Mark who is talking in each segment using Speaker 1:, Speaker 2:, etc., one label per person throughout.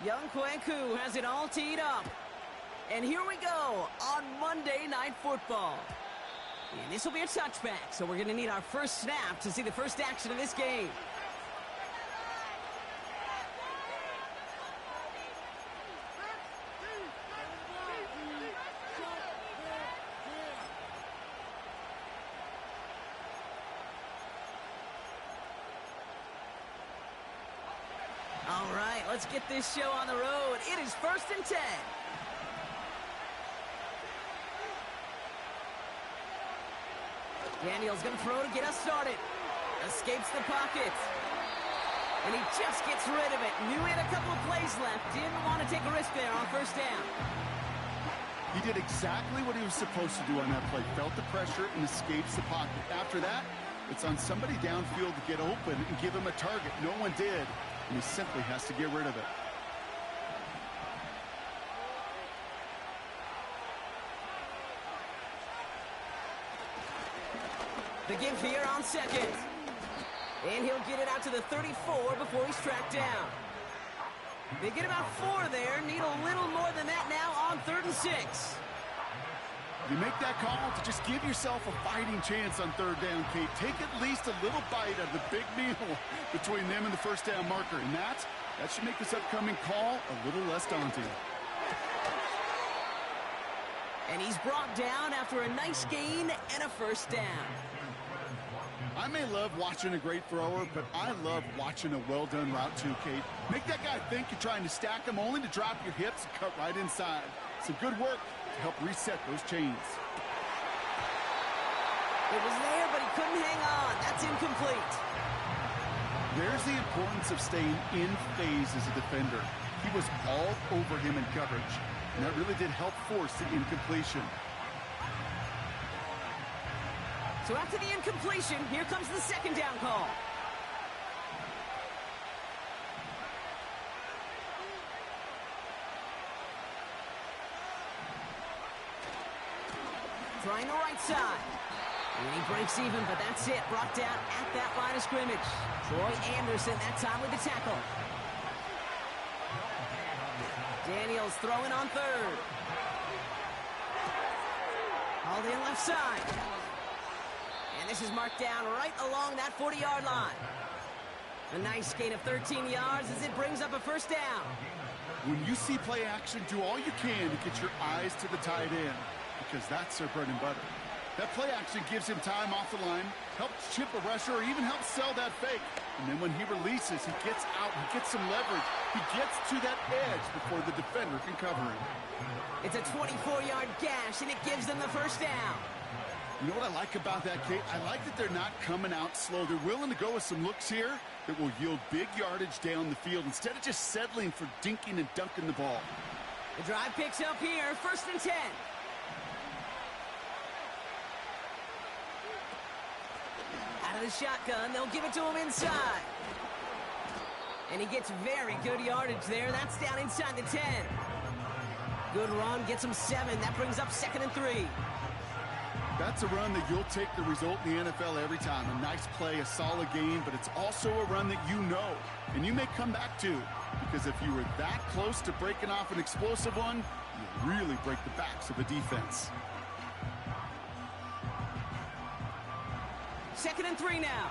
Speaker 1: Young Kweku has it all teed up. And here we go on Monday Night Football. And this will be a touchback, so we're going to need our first snap to see the first action of this game. All right, let's get this show on the road. It is 1st and 10. Daniel's going to throw to get us started. Escapes the pocket. And he just gets rid of it. Knew he had a couple of plays left. Didn't want to take a risk there on first down.
Speaker 2: He did exactly what he was supposed to do on that play. Felt the pressure and escapes the pocket. After that, it's on somebody downfield to get open and give him a target. No one did. And he simply has to get rid of it.
Speaker 1: The give here on second. And he'll get it out to the 34 before he's tracked down. They get about 4 there. Need a little more than that now on 3rd and 6.
Speaker 2: You make that call to just give yourself a fighting chance on 3rd down, Kate. Take at least a little bite out of the big meal between them and the first down marker. And that should make this upcoming call a little less daunting.
Speaker 1: And he's brought down after a nice gain and a first down.
Speaker 2: I may love watching a great thrower, but I love watching a well-done route too, Kate. Make that guy think you're trying to stack him only to drop your hips and cut right inside. Some good work to help reset those chains.
Speaker 1: It was there, but he couldn't hang on. That's incomplete.
Speaker 2: There's the importance of staying in phase as a defender. He was all over him in coverage, and that really did help force the incompletion.
Speaker 1: So after the incompletion, here comes the 2nd down call. Trying the right side. And he breaks even, but that's it. Brought down at that line of scrimmage. Troy Anderson that time with the tackle. Daniels throwing on 3rd. Hauled in left side. And this is marked down right along that 40-yard line. A nice gain of 13 yards as it brings up a first down.
Speaker 2: When you see play action, do all you can to get your eyes to the tight end, because that's their bread and butter. That play action gives him time off the line, helps chip a rusher, or even helps sell that fake. And then when he releases, he gets out, he gets some leverage. He gets to that edge before the defender can cover him.
Speaker 1: It's a 24-yard gash, and it gives them the first down.
Speaker 2: You know what I like about that, Kate? I like that they're not coming out slow. They're willing to go with some looks here that will yield big yardage down the field instead of just settling for dinking and dunking the ball.
Speaker 1: The drive picks up here, 1st and 10. Out of the shotgun, they'll give it to him inside. And he gets very good yardage there. That's down inside the 10. Good run, gets him 7. That brings up 2nd and 3.
Speaker 2: That's a run that you'll take the result in the NFL every time. A nice play, a solid game, but it's also a run that you know, and you may come back to, because if you were that close to breaking off an explosive one, you really break the backs of the defense.
Speaker 1: 2nd and 3 now.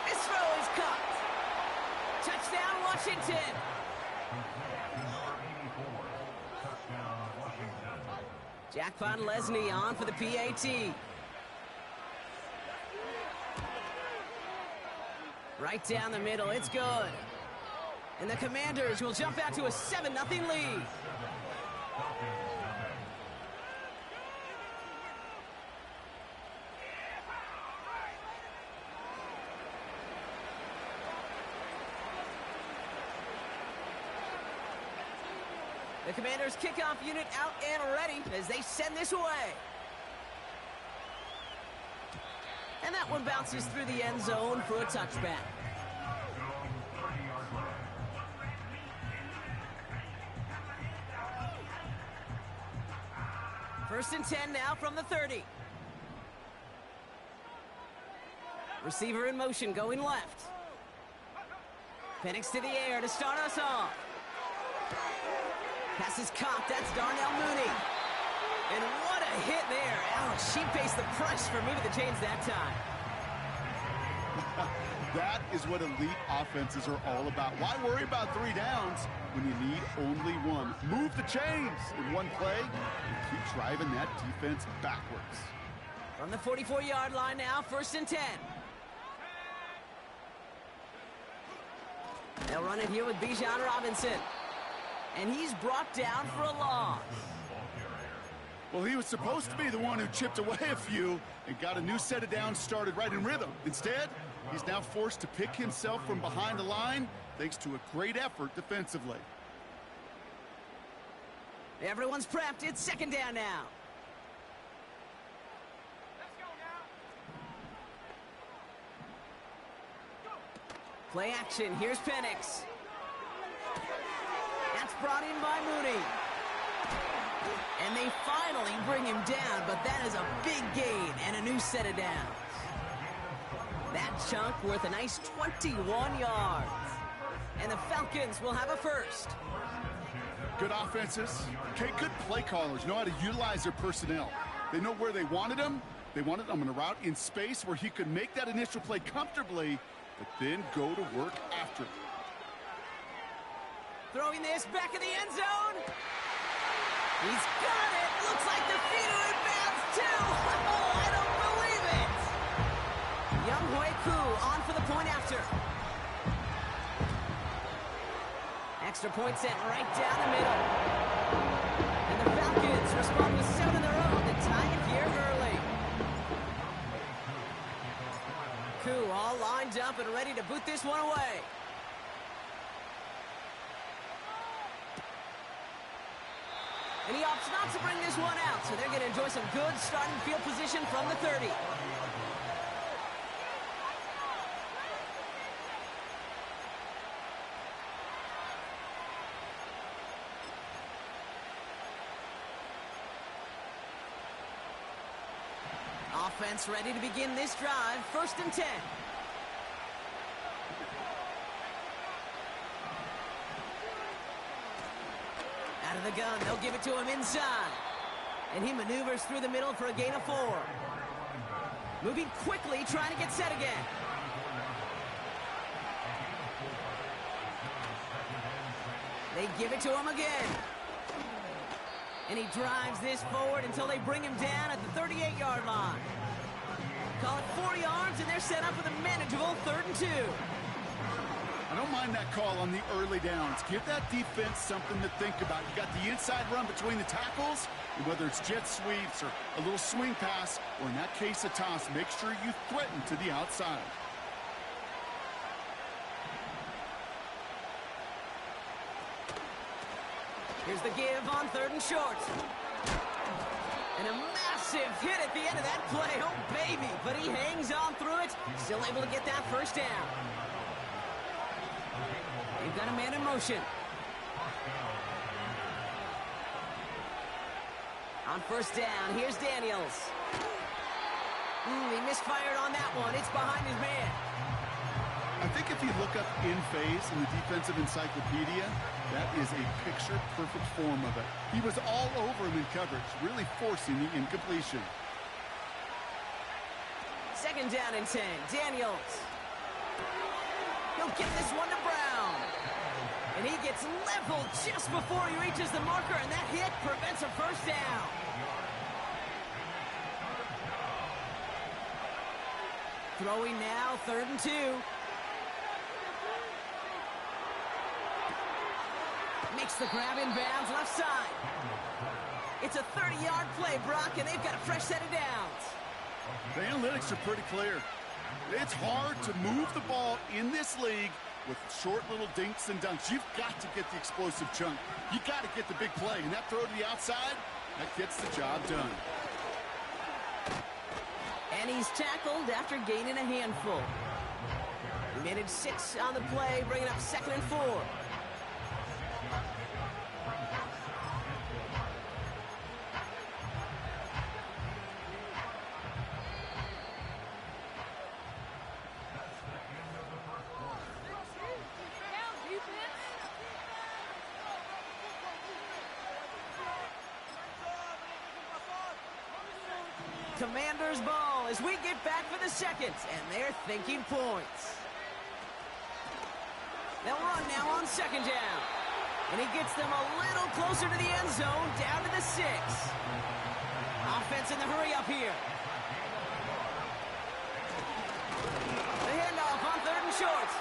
Speaker 1: This throw is caught. Touchdown, Washington. Jackpot Lesney on for the PAT. Right down the middle, it's good. And the Commanders will jump out to a 7-0 lead. The Commanders' kickoff unit out and ready as they send this away. And that one bounces through the end zone for a touchback. First and 10 now from the 30. Receiver in motion, going left. Penix to the air to start us off. Pass is caught. That's Darnell Mooney. And what a hit there. Ouch, she faced the press for moving the chains that time.
Speaker 2: That is what elite offenses are all about. Why worry about 3 downs when you need only one? Move the chains in one play and keep driving that defense backwards.
Speaker 1: From the 44-yard line now, 1st and 10. They'll run it here with Bijan Robinson. And he's brought down for a loss.
Speaker 2: Well, he was supposed to be the one who chipped away a few and got a new set of downs started right in rhythm. Instead, he's now forced to pick himself from behind the line thanks to a great effort defensively.
Speaker 1: Everyone's prepped. It's 2nd down now. Play action. Here's Penix. That's brought in by Mooney. And they finally bring him down, but that is a big gain and a new set of downs. That chunk worth a nice 21 yards. And the Falcons will have a first.
Speaker 2: Good offenses. Okay, good play callers know how to utilize their personnel. They know where they wanted him. They wanted him in a route in space where he could make that initial play comfortably, but then go to work after it.
Speaker 1: Throwing this back in the end zone. He's got it. Looks like the feet are in bounds too. Oh, I don't believe it. Young Hui Koo on for the point after. Extra point sent right down the middle. And the Falcons respond with 7 of their own to tie it here early. Koo all lined up and ready to boot this one away. And he opts not to bring this one out, so they're going to enjoy some good starting field position from the 30. Offense ready to begin this drive, 1st and 10. Out of the gun, they'll give it to him inside. And he maneuvers through the middle for a gain of 4. Moving quickly, trying to get set again. They give it to him again. And he drives this forward until they bring him down at the 38-yard line. Call it 4 yards, and they're set up with a manageable 3rd and 2.
Speaker 2: I don't mind that call on the early downs. Give that defense something to think about. You got the inside run between the tackles, and whether it's jet sweeps or a little swing pass, or in that case a toss, make sure you threaten to the outside.
Speaker 1: Here's the give on 3rd and short. And a massive hit at the end of that play. Oh, baby. But he hangs on through it. Still able to get that 1st down. They've got a man in motion. On 1st down, here's Daniels. He misfired on that one. It's behind his man.
Speaker 2: I think if you look up in phase in the defensive encyclopedia, that is a picture-perfect form of it. He was all over him in coverage, really forcing the incompletion.
Speaker 1: 2nd down and 10. Daniels. He'll get this one to Brown. And he gets leveled just before he reaches the marker, and that hit prevents a 1st down. Throwing now, 3rd and 2. Makes the grab in bounds, left side. It's a 30-yard play, Brock, and they've got a fresh set of downs.
Speaker 2: The analytics are pretty clear. It's hard to move the ball in this league with short little dinks and dunks. You've got to get the explosive chunk. You got to get the big play, and that throw to the outside, that gets the job done.
Speaker 1: And he's tackled after gaining a handful. He managed 6 on the play, bringing up 2nd and 4. Commanders ball as we get back for the second, and they're thinking points. They'll run now on second down. And he gets them a little closer to the end zone, down to the 6. Offense in the hurry up here. The handoff on 3rd and short.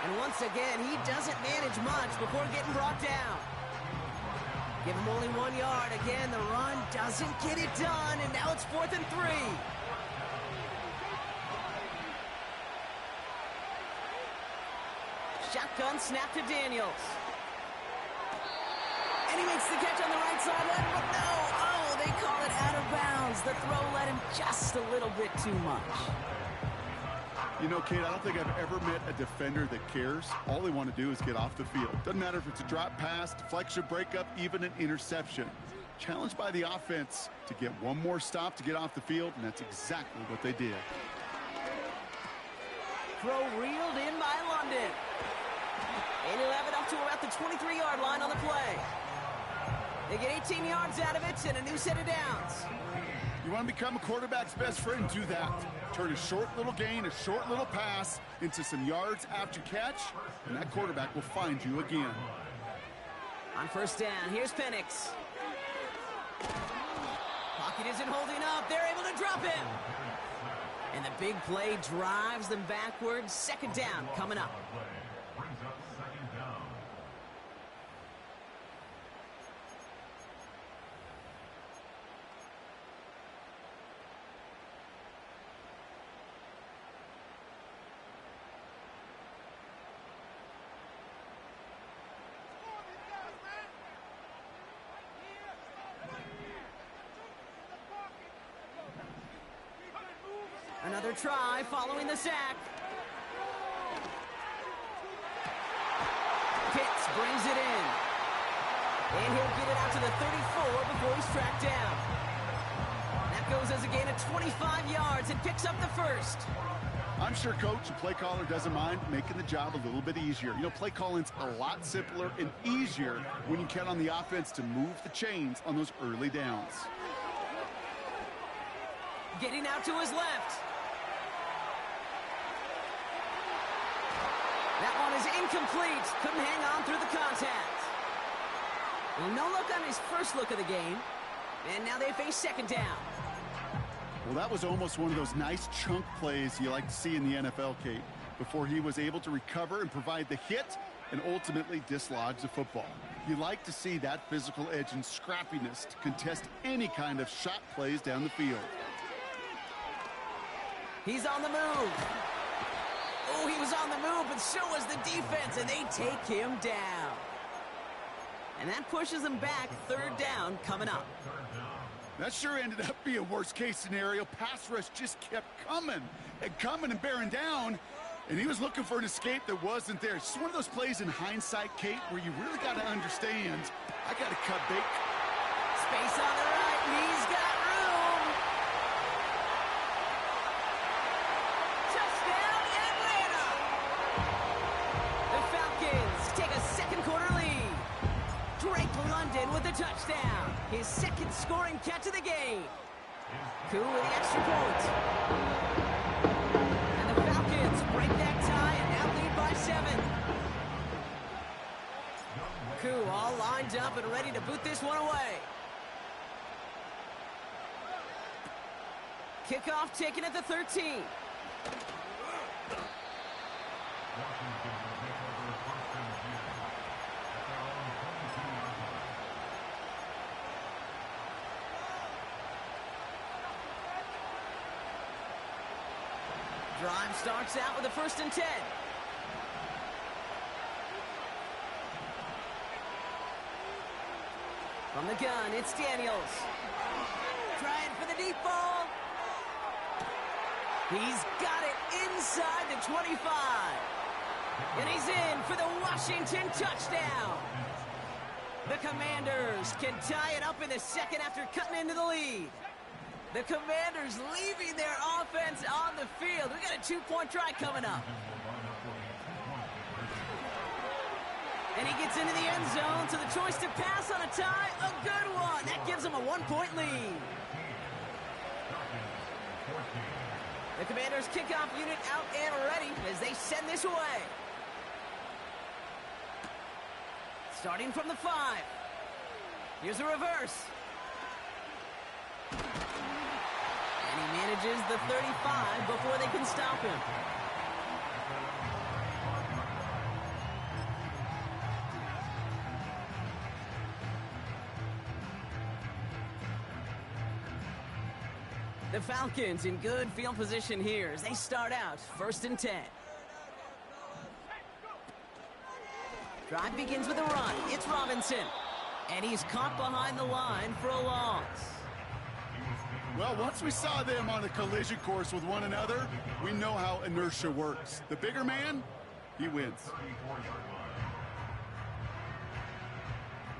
Speaker 1: And once again, he doesn't manage much before getting brought down. Give him only 1 yard. Again, the run doesn't get it done, and now it's 4th and 3. Shotgun snap to Daniels. And he makes the catch on the right sideline, but no. Oh, they call it out of bounds. The throw led him just a little bit too much.
Speaker 2: You know, Kate, I don't think I've ever met a defender that cares. All they want to do is get off the field. Doesn't matter if it's a drop pass, deflection, breakup, even an interception. Challenged by the offense to get one more stop to get off the field, and that's exactly what they did.
Speaker 1: Throw reeled in by London. And he'll have it up to about the 23-yard line on the play. They get 18 yards out of it and a new set of downs.
Speaker 2: You want to become a quarterback's best friend? Do that. Turn a short little gain, a short little pass into some yards after catch, and that quarterback will find you again.
Speaker 1: On first down, here's Penix. Pocket isn't holding up. They're able to drop him. And the big play drives them backwards. Second down coming up. Another try following the sack. Pitts brings it in. And he'll get it out to the 34 before he's tracked down. That goes as a gain of 25 yards and picks up the first.
Speaker 2: I'm sure Coach, the play caller, doesn't mind making the job a little bit easier. You know, play calling's a lot simpler and easier when you count on the offense to move the chains on those early downs.
Speaker 1: Getting out to his left. That one is incomplete. Couldn't hang on through the contact. Well, no look on his first look of the game. And now they face second down.
Speaker 2: Well, that was almost one of those nice chunk plays you like to see in the NFL, Kate, before he was able to recover and provide the hit and ultimately dislodge the football. You like to see that physical edge and scrappiness to contest any kind of shot plays down the field.
Speaker 1: He's on the move. Oh, he was on the move, but so was the defense, and they take him down. And that pushes them back. Third down coming up.
Speaker 2: That sure ended up being a worst-case scenario. Pass rush just kept coming and bearing down, and he was looking for an escape that wasn't there. It's just one of those plays in hindsight, Kate, where you really got to understand, I got to cut bait.
Speaker 1: Space on the right, and he's got room. Touchdown, Atlanta! The Falcons take a second-quarter lead. Drake London with a touchdown. His second scoring catch of the game. Koo with the extra point. And the Falcons break that tie and now lead by 7. Koo all lined up and ready to boot this one away. Kickoff taken at the 13. Drive starts out with a 1st and 10. From the gun, it's Daniels. Trying for the deep ball. He's got it inside the 25. And he's in for the Washington touchdown. The Commanders can tie it up in the second after cutting into the lead. The Commanders leaving their offense on the field. We got a 2-point try coming up. And he gets into the end zone, so the choice to pass on a tie, a good one. That gives him a 1-point lead. The Commanders' kickoff unit out and ready as they send this away. Starting from the 5. Here's a reverse. And he manages the 35 before they can stop him. The Falcons in good field position here as they start out 1st and 10. Drive begins with a run. It's Robinson. And he's caught behind the line for a loss.
Speaker 2: Well, once we saw them on a collision course with one another, we know how inertia works. The bigger man, he wins.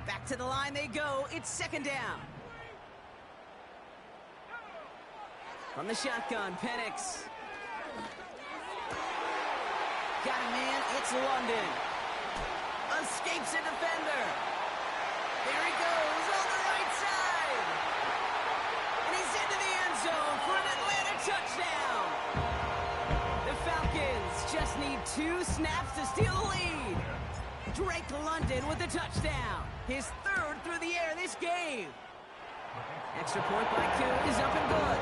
Speaker 1: Back to the line they go. It's 2nd down. From the shotgun, Penix. Got a man, it's London. Escapes a defender. There he goes on the right side. And he's into the end zone for an Atlanta touchdown. The Falcons just need 2 snaps to steal the lead. Drake London with the touchdown. His 3rd through the air this game. Extra point by Koo is up and good.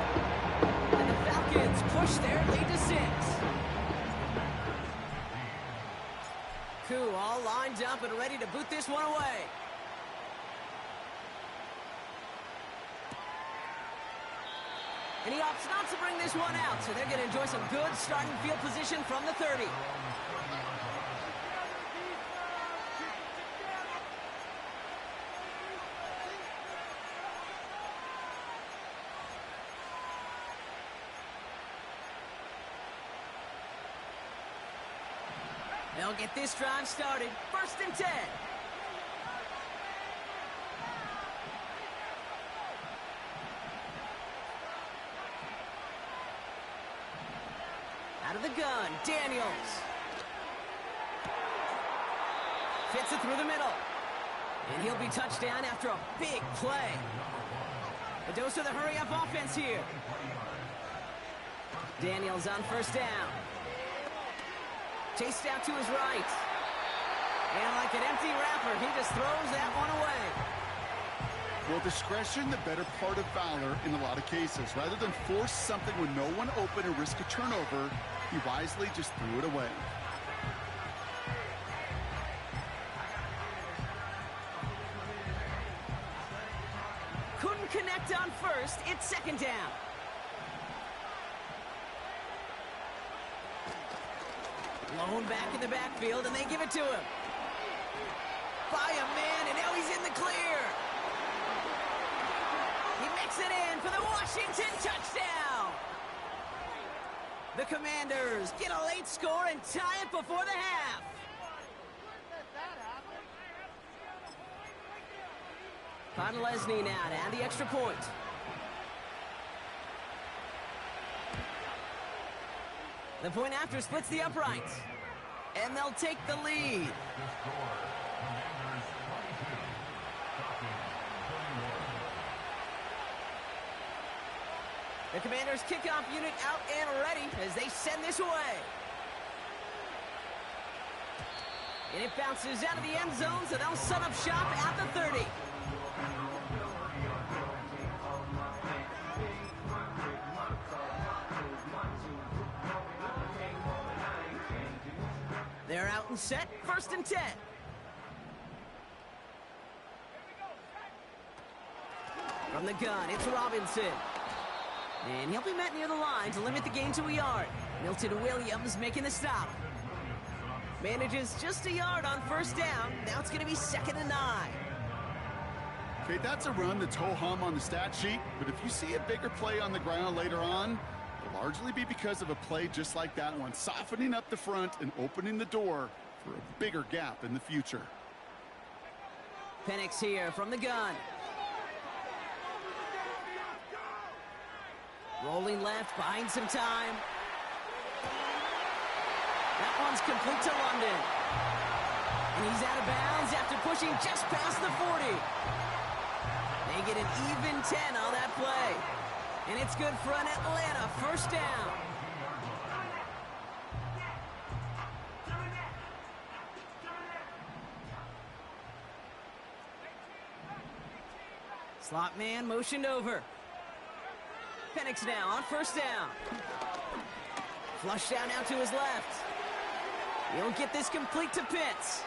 Speaker 1: And the Falcons push their lead to 6. Koo all lined up and ready to boot this one away. And he opts not to bring this one out, so they're going to enjoy some good starting field position from the 30. They'll get this drive started. 1st and 10. Out of the gun, Daniels. Fits it through the middle. And he'll be touchdown after a big play. A dose of the hurry-up offense here. Daniels on 1st down. Chased out to his right. And like an empty wrapper, he just throws that one away.
Speaker 2: Well, discretion, the better part of valor in a lot of cases. Rather than force something with no one open and risk a turnover, he wisely just threw it away.
Speaker 1: Couldn't connect on 1st. It's 2nd down. Lone back in the backfield, and they give it to him. By a man, and now he's in the clear. He makes it in for the Washington touchdown. The Commanders get a late score and tie it before the half. Conlesny now to add the extra point. The point after splits the uprights. And they'll take the lead. The Commanders' kickoff unit out and ready as they send this away. And it bounces out of the end zone, so they'll set up shop at the 30. They're out and set, 1st and 10. From the gun, it's Robinson. And he'll be met near the line to limit the gain to a yard. Milton Williams making the stop. Manages just a yard on 1st down. Now it's going to be 2nd and 9.
Speaker 2: Okay, that's a run that's ho-hum on the stat sheet, but if you see a bigger play on the ground later on, it'll largely be because of a play just like that one, softening up the front and opening the door for a bigger gap in the future.
Speaker 1: Penix here from the gun. Rolling left, buying some time. That one's complete to London. And he's out of bounds after pushing just past the 40. They get an even 10 on that play. And it's good for an Atlanta 1st down. Slot man motioned over. Penix now on first down. Flush down now to his left. He'll get this complete to Pitts.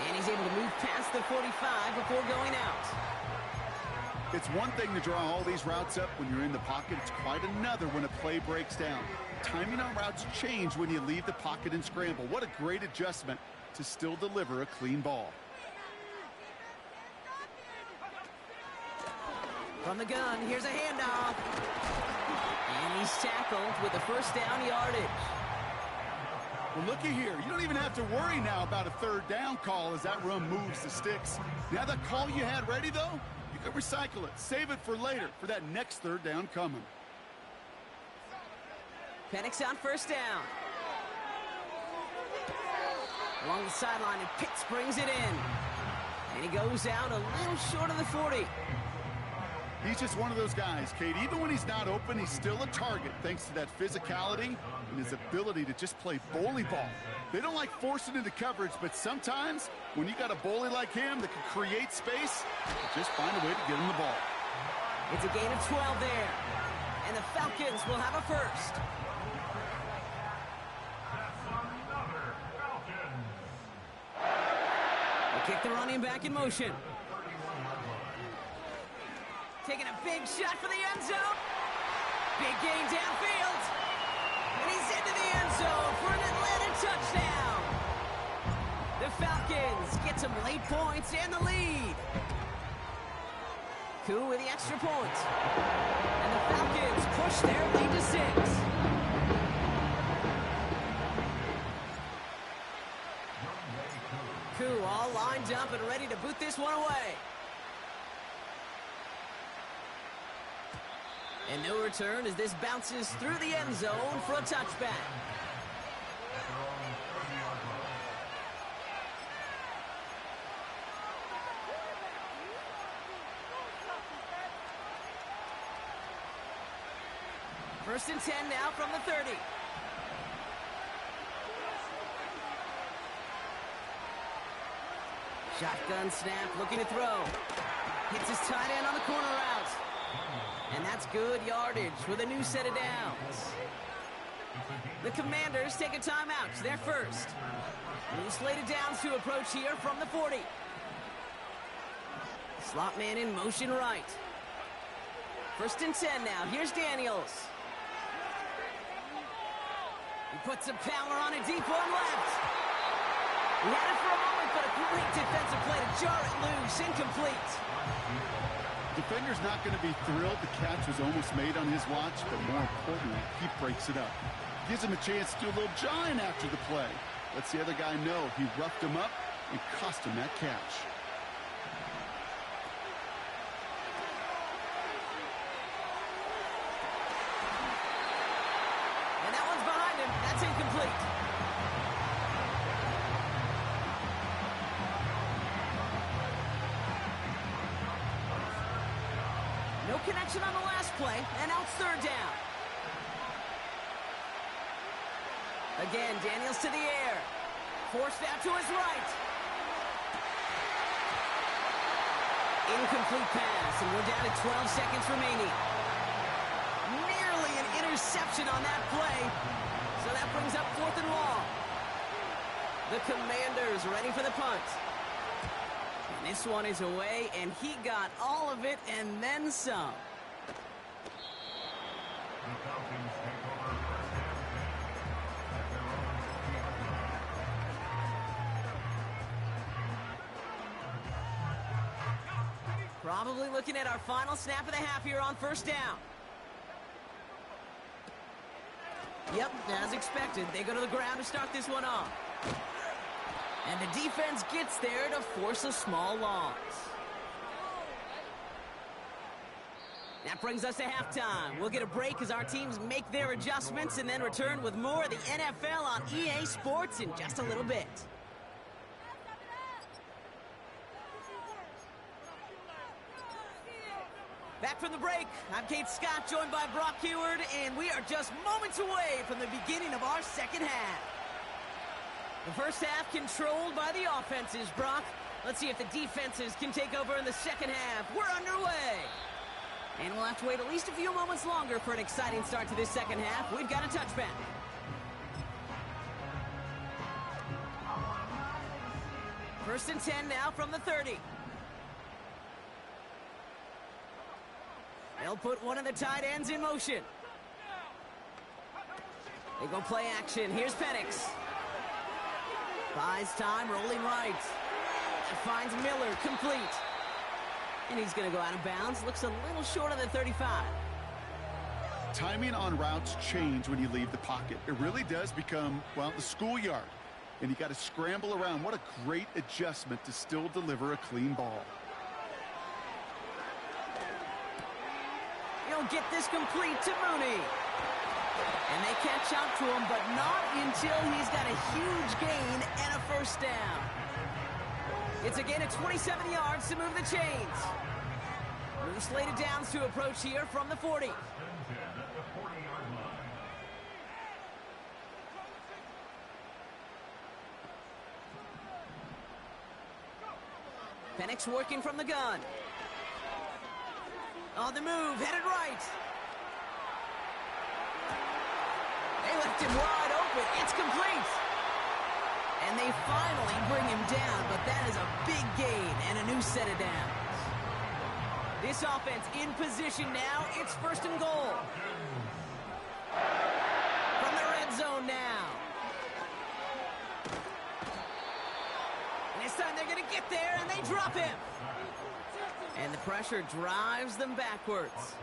Speaker 1: And he's able to move past the 45 before going out.
Speaker 2: It's one thing to draw all these routes up when you're in the pocket. It's quite another when a play breaks down. Timing on routes change when you leave the pocket and scramble. What a great adjustment to still deliver a clean ball.
Speaker 1: From the gun, here's a handoff. And he's tackled with the first down yardage.
Speaker 2: Well, looky here. You don't even have to worry now about a third down call as that run moves the sticks. Now that call you had ready, though, you can recycle it. Save it for later for that next third down coming.
Speaker 1: Penix on first down. Along the sideline, and Pitts brings it in. And he goes out a little short of the 40.
Speaker 2: He's just one of those guys, Kate. Even when he's not open, he's still a target thanks to that physicality and his ability to just play bully ball. They don't like forcing into coverage, but sometimes when you got a bully like him that can create space, just find a way to get him the ball.
Speaker 1: It's a gain of 12 there. And the Falcons will have a first. They kick the running back in motion. Taking a big shot for the end zone. Big gain downfield. And he's into the end zone for an Atlanta touchdown. The Falcons get some late points and the lead. Koo with the extra point. And the Falcons push their lead to 6. Koo all lined up and ready to boot this one away. And no return as this bounces through the end zone for a touchback. First and 10 now from the 30. Shotgun snap, looking to throw. Hits his tight end on the corner route. And that's good yardage with a new set of downs. The Commanders take a timeout. They're first. New slated downs to approach here from the 40. Slot man in motion right. First and 10 now. Here's Daniels. He puts some power on a deep one left. He had it for a moment, but a great defensive play to jar it loose. Incomplete.
Speaker 2: Defender's not going to be thrilled the catch was almost made on his watch, but more importantly, he breaks it up. Gives him a chance to do a little jawing after the play. Lets the other guy know he roughed him up and cost him that catch.
Speaker 1: And that one's behind him. That's incomplete. No connection on the last play, and now it's third down. Again, Daniels to the air. Forced out to his right. Incomplete pass, and we're down to 12 seconds remaining. Nearly an interception on that play, so that brings up 4th and long. The Commanders ready for the punt. And this one is away, and he got all of it and then some. Probably looking at our final snap of the half here on first down. Yep, as expected, they go to the ground to start this one off. And the defense gets there to force a small loss. That brings us to halftime. We'll get a break as our teams make their adjustments and then return with more of the NFL on EA Sports in just a little bit. Back from the break, I'm Kate Scott, joined by Brock Heward, and we are just moments away from the beginning of our second half. The first half controlled by the offenses, Brock. Let's see if the defenses can take over in the second half. We're underway. And we'll have to wait at least a few moments longer for an exciting start to this second half. We've got a touchback. First and 10 now from the 30. They'll put one of the tight ends in motion. They go play action. Here's Penix. Buys time, rolling right. Finds Miller, complete. And he's going to go out of bounds. Looks a little short of the 35.
Speaker 2: Timing on routes change when you leave the pocket. It really does become, well, the schoolyard. And you got to scramble around. What a great adjustment to still deliver a clean ball.
Speaker 1: He'll get this complete to Mooney. And they catch up to him, but not until he's got a huge gain and a first down. It's a gain of 27 yards to move the chains. New slated downs to approach here from the 40. Penix working from the gun. On the move, headed right. They left him wide open. It's complete. And they finally bring him down, but that is a big gain and a new set of downs. This offense in position now. It's first and goal. From the red zone now. And this time they're going to get there, and they drop him. And the pressure drives them backwards.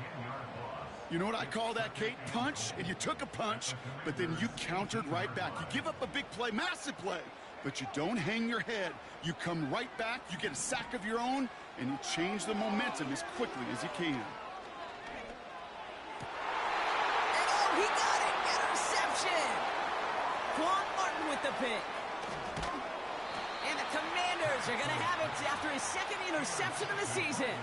Speaker 2: You know what I call that, Kate? Punch, and you took a punch, but then you countered right back. You give up a big play, massive play, but you don't hang your head. You come right back, you get a sack of your own, and you change the momentum as quickly as you can.
Speaker 1: And oh, he got it! Interception! Quan Martin with the pick. And the Commanders are going to have it after his second interception of the season.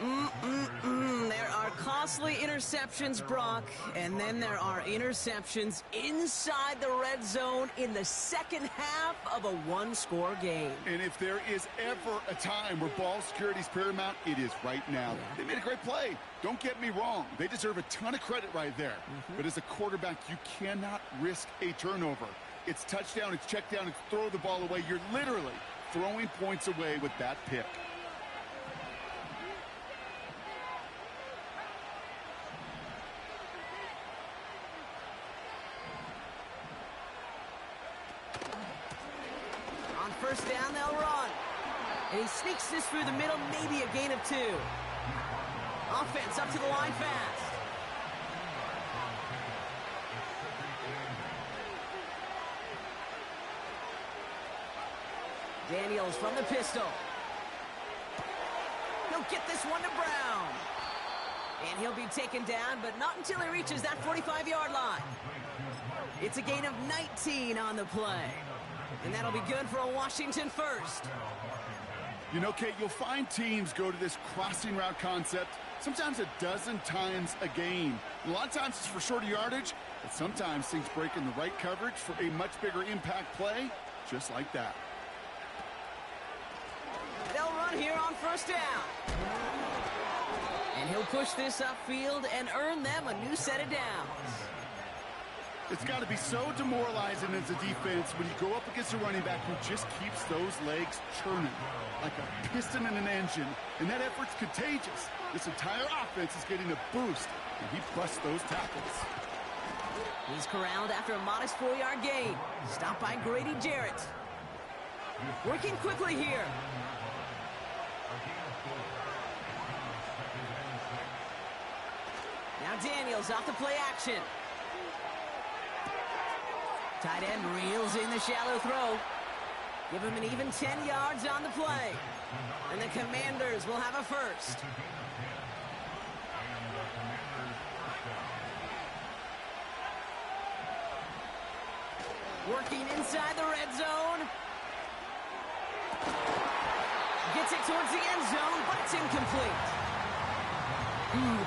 Speaker 1: There are costly interceptions, Brock, and then there are interceptions inside the red zone in the second half of a one-score game.
Speaker 2: And if there is ever a time where ball security is paramount, it is right now. They made a great play. Don't get me wrong. They deserve a ton of credit right there. But as a quarterback, you cannot risk a turnover. It's touchdown, it's check down, it's throw the ball away. You're literally throwing points away with that pick.
Speaker 1: On first down, they'll run. And he sneaks this through the middle, maybe a gain of 2. Offense up to the line fast. Daniels from the pistol. He'll get this one to Brown. And he'll be taken down, but not until he reaches that 45-yard line. It's a gain of 19 on the play. And that'll be good for a Washington first.
Speaker 2: You know, Kate, you'll find teams go to this crossing route concept sometimes a dozen times a game. A lot of times it's for shorter yardage, but sometimes things break in the right coverage for a much bigger impact play, just like that.
Speaker 1: They'll run here on first down. And he'll push this upfield and earn them a new set of downs.
Speaker 2: It's got to be so demoralizing as a defense when you go up against a running back who just keeps those legs churning like a piston in an engine, and that effort's contagious. This entire offense is getting a boost, and he busts those tackles.
Speaker 1: He's corralled after a modest 4-yard gain. Stopped by Grady Jarrett. Working quickly here. Now Daniels off the play action. Tight end reels in the shallow throw. Give him an even 10 yards on the play. And the Commanders will have a first. Working inside the red zone. Gets it towards the end zone, but it's incomplete.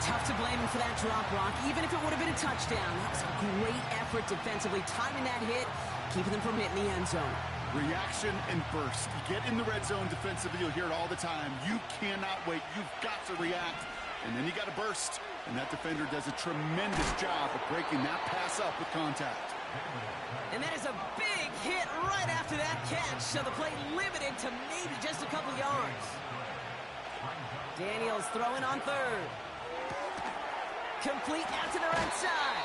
Speaker 1: Tough to blame him for that drop, Brock. Even if it would have been a touchdown, that was a great effort defensively, timing that hit, keeping them from hitting the end zone.
Speaker 2: Reaction and burst. You get in the red zone defensively, you'll hear it all the time. You cannot wait. You've got to react. And then you got to burst. And that defender does a tremendous job of breaking that pass up with contact.
Speaker 1: And that is a big hit right after that catch. So the play limited to maybe just a couple yards. Daniels throwing on third. Complete out to the right side.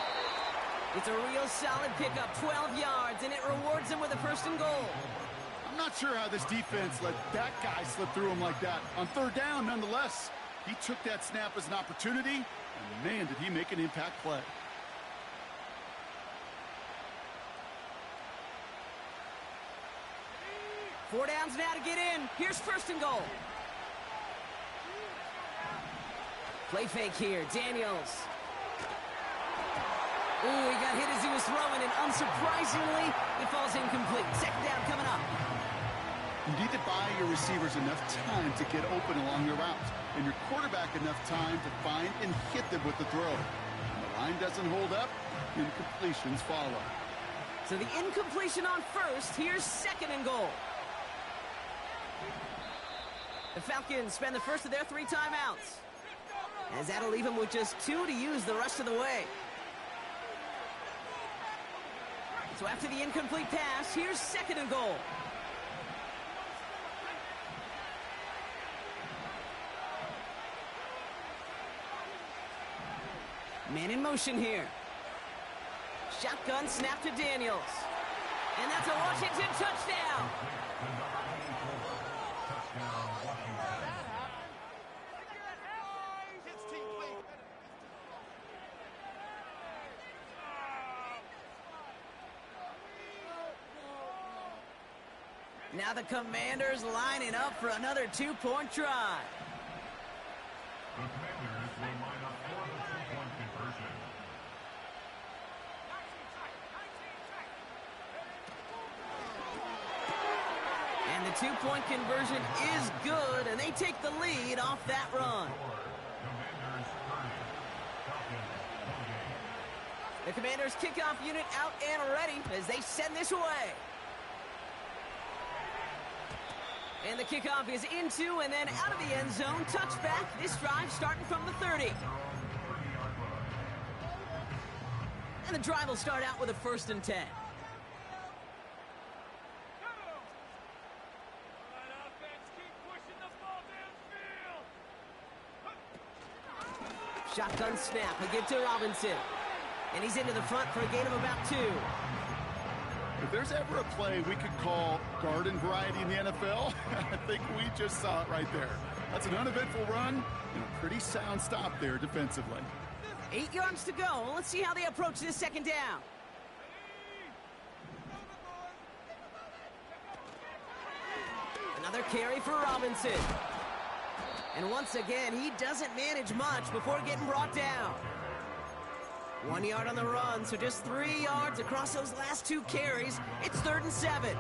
Speaker 1: It's a real solid pickup, 12 yards, and it rewards him with a 1st and goal.
Speaker 2: I'm not sure how this defense let that guy slip through him like that. On 3rd down, nonetheless, he took that snap as an opportunity, and man, did he make an impact play.
Speaker 1: Four downs now to get in. Here's 1st and goal. Play fake here, Daniels. Ooh, he got hit as he was throwing, and unsurprisingly, it falls incomplete. 2nd down coming up.
Speaker 2: You need to buy your receivers enough time to get open along your route, and your quarterback enough time to find and hit them with the throw. When the line doesn't hold up, incompletions follow.
Speaker 1: So the incompletion on 1st, here's 2nd and goal. The Falcons spend the first of their 3 timeouts, as that'll leave them with just 2 to use the rest of the way. So after the incomplete pass, here's 2nd and goal. Man in motion here. Shotgun snap to Daniels. And that's a Washington touchdown. Now the Commanders lining up for another 2-point try.
Speaker 3: The Commanders will line up for the 2-point conversion.
Speaker 1: And the 2-point conversion is good, and they take the lead off that run. The Commanders kickoff unit out and ready as they send this away. And the kickoff is into and then out of the end zone. Touchback. This drive starting from the 30. And the drive will start out with a 1st and 10. Shotgun snap. A give to Robinson. And he's into the front for a gain of about 2.
Speaker 2: If there's ever a play we could call garden variety in the NFL, I think we just saw it right there. That's an uneventful run and a pretty sound stop there defensively.
Speaker 1: 8 yards to go. Let's see how they approach this 2nd down. Another carry for Robinson. And once again, he doesn't manage much before getting brought down. 1 yard on the run, so just 3 yards across those last 2 carries. It's 3rd and 7.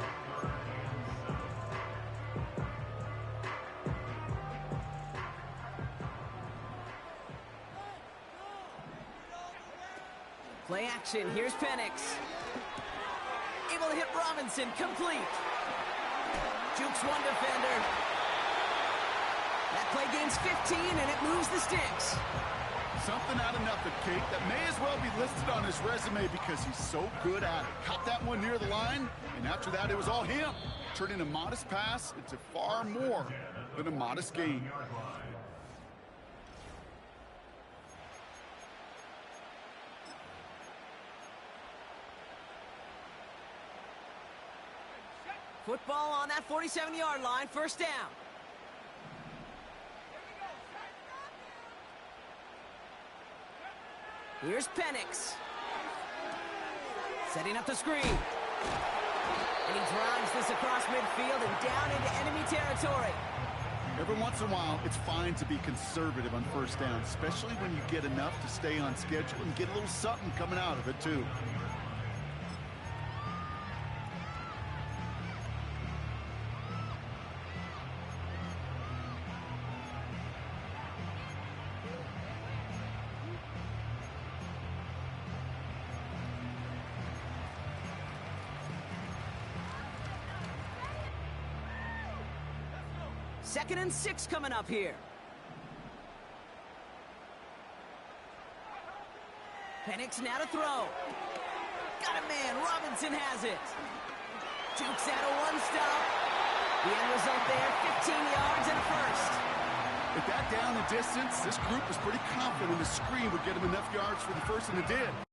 Speaker 1: Play action. Here's Penix. Able to hit Robinson. Complete. Jukes one defender. That play gains 15, and it moves the sticks.
Speaker 2: Something out of nothing, Kate, that may as well be listed on his resume because he's so good at it. Caught that one near the line, and after that, it was all him. Turning a modest pass into far more than a modest gain.
Speaker 1: Football on that 47-yard line, 1st down. Here's Penix. Setting up the screen. And he drives this across midfield and down into enemy territory.
Speaker 2: Every once in a while, it's fine to be conservative on 1st down, especially when you get enough to stay on schedule and get a little something coming out of it, too.
Speaker 1: 2nd and 6 coming up here. Penix now to throw. Got a man. Robinson has it. Jukes out a one-stop. The end result there, 15 yards and a first.
Speaker 2: With that down the distance, this group was pretty confident the screen would get him enough yards for the first, and it did.